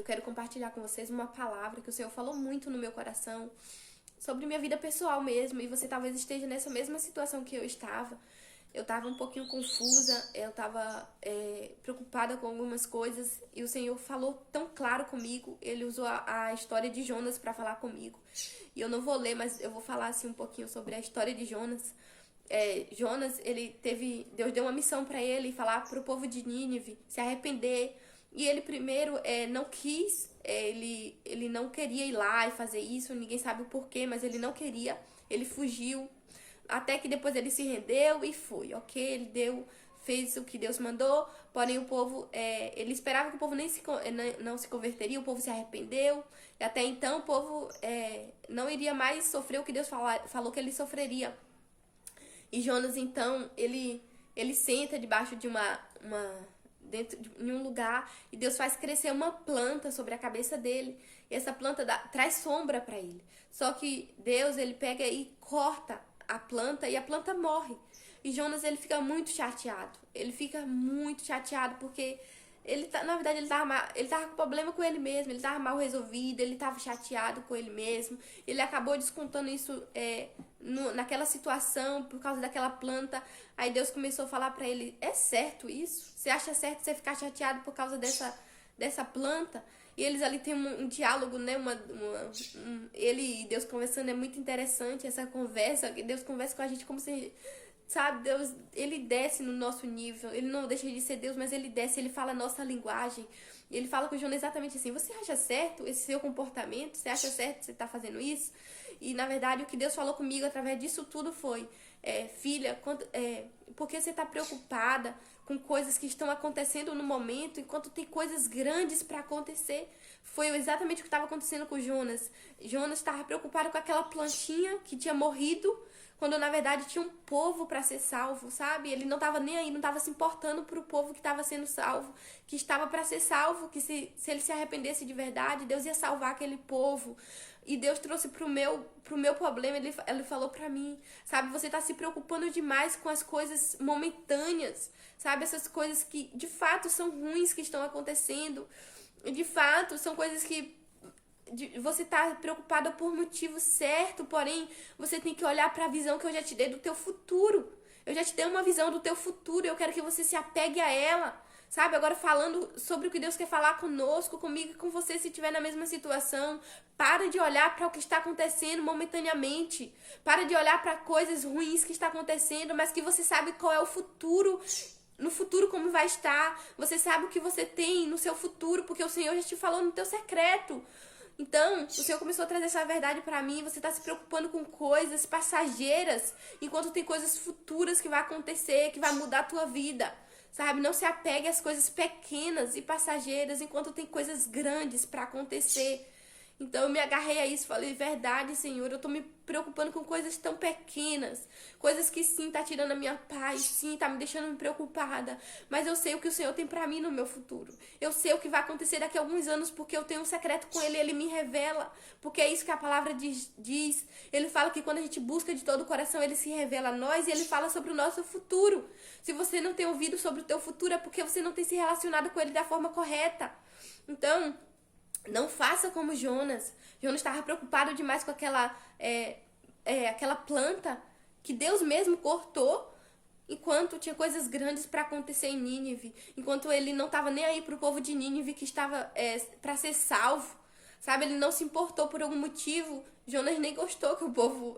quero compartilhar com vocês uma palavra que o Senhor falou muito no meu coração sobre minha vida pessoal mesmo, e você talvez esteja nessa mesma situação que eu estava. Eu estava um pouquinho confusa, eu estava preocupada com algumas coisas, e o Senhor falou tão claro comigo. Ele usou a história de Jonas para falar comigo. E eu não vou ler, mas eu vou falar assim um pouquinho sobre a história de Jonas. Jonas, Deus deu uma missão para ele, falar para o povo de Nínive se arrepender. E ele primeiro não quis, ele não queria ir lá e fazer isso, ninguém sabe o porquê, mas ele não queria, ele fugiu. Até que depois ele se rendeu e foi, ok? Fez o que Deus mandou, porém o povo, ele esperava que o povo não se converteria, o povo se arrependeu, e até então o povo não iria mais sofrer o que Deus falou que ele sofreria. E Jonas, então, ele senta debaixo de dentro de um lugar, e Deus faz crescer uma planta sobre a cabeça dele, e essa planta traz sombra para ele. Só que Deus, ele pega e corta a planta, e a planta morre. E Jonas, ele fica muito chateado. Ele fica muito chateado porque na verdade, ele tava com problema com ele mesmo, ele tava mal resolvido, ele tava chateado com ele mesmo. Ele acabou descontando isso naquela situação, por causa daquela planta. Aí Deus começou a falar pra ele: é certo isso? Você acha certo você ficar chateado por causa dessa planta? E eles ali têm um diálogo, né? Ele e Deus conversando, é muito interessante essa conversa. Deus conversa com a gente como se, sabe, Deus, ele desce no nosso nível. Ele não deixa de ser Deus, mas ele desce, ele fala a nossa linguagem. E ele fala com o Jonas exatamente assim: você acha certo esse seu comportamento? Você acha certo você tá fazendo isso? E na verdade o que Deus falou comigo através disso tudo foi: filha, por que você tá preocupada com coisas que estão acontecendo no momento, enquanto tem coisas grandes para acontecer? Foi exatamente o que estava acontecendo com Jonas. Jonas estava preocupado com aquela plantinha que tinha morrido, quando na verdade tinha um povo para ser salvo, sabe? Ele não estava nem aí, não estava se importando pro povo que estava sendo salvo, que estava para ser salvo, que se ele se arrependesse de verdade, Deus ia salvar aquele povo. E Deus trouxe pro meu problema, ele falou pra mim, sabe, você tá se preocupando demais com as coisas momentâneas, sabe, essas coisas que de fato são ruins que estão acontecendo, de fato são coisas que você tá preocupada por motivo certo, porém você tem que olhar para a visão que eu já te dei do teu futuro. Eu já te dei uma visão do teu futuro, eu quero que você se apegue a ela. Sabe, agora falando sobre o que Deus quer falar conosco, comigo e com você, se estiver na mesma situação. Para de olhar para o que está acontecendo momentaneamente. Para de olhar para coisas ruins que está acontecendo, mas que você sabe qual é o futuro. No futuro como vai estar. Você sabe o que você tem no seu futuro, porque o Senhor já te falou no teu secreto. Então, o Senhor começou a trazer essa verdade pra mim. Você tá se preocupando com coisas passageiras, enquanto tem coisas futuras que vai acontecer, que vai mudar a tua vida. Sabe, não se apegue às coisas pequenas e passageiras, enquanto tem coisas grandes para acontecer. Então eu me agarrei a isso, falei: verdade, Senhor, eu tô me preocupando com coisas tão pequenas, coisas que sim, tá tirando a minha paz, sim, tá me deixando me preocupada, mas eu sei o que o Senhor tem pra mim no meu futuro. Eu sei o que vai acontecer daqui a alguns anos, porque eu tenho um secreto com Ele, Ele me revela, porque é isso que a palavra diz. Ele fala que quando a gente busca de todo o coração, Ele se revela a nós e Ele fala sobre o nosso futuro. Se você não tem ouvido sobre o teu futuro, é porque você não tem se relacionado com Ele da forma correta. Então, não faça como Jonas. Jonas estava preocupado demais com aquela planta que Deus mesmo cortou, enquanto tinha coisas grandes para acontecer em Nínive. Enquanto ele não estava nem aí pro povo de Nínive que estava para ser salvo. Sabe, ele não se importou por algum motivo. Jonas nem gostou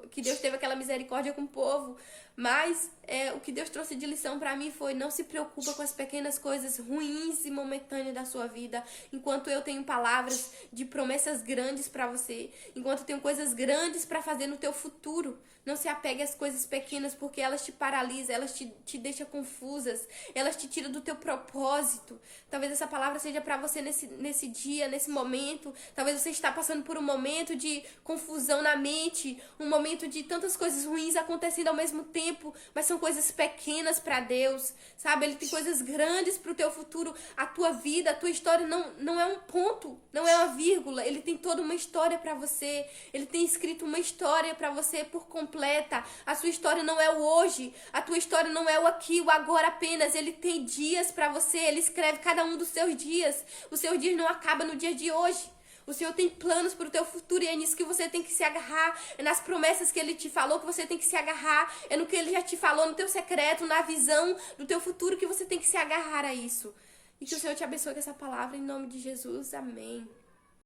que Deus teve aquela misericórdia com o povo. Mas o que Deus trouxe de lição pra mim foi: não se preocupa com as pequenas coisas ruins e momentâneas da sua vida, enquanto eu tenho palavras de promessas grandes pra você, enquanto eu tenho coisas grandes pra fazer no teu futuro. Não se apegue às coisas pequenas, porque elas te paralisam, elas te deixam confusas, elas te tiram do teu propósito. Talvez essa palavra seja pra você nesse dia, nesse momento. Talvez você está passando por um momento de confusão, confusão na mente, um momento de tantas coisas ruins acontecendo ao mesmo tempo, mas são coisas pequenas para Deus, sabe? Ele tem coisas grandes pro teu futuro. A tua vida, a tua história não é um ponto, não é uma vírgula. Ele tem toda uma história para você. Ele tem escrito uma história para você por completa. A sua história não é o hoje, a tua história não é o aqui, o agora apenas. Ele tem dias para você, ele escreve cada um dos seus dias. Os seus dias não acabam no dia de hoje. O Senhor tem planos para o teu futuro e é nisso que você tem que se agarrar. É nas promessas que Ele te falou que você tem que se agarrar. É no que Ele já te falou, no teu secreto, na visão do teu futuro que você tem que se agarrar a isso. E que o Senhor te abençoe com essa palavra em nome de Jesus. Amém.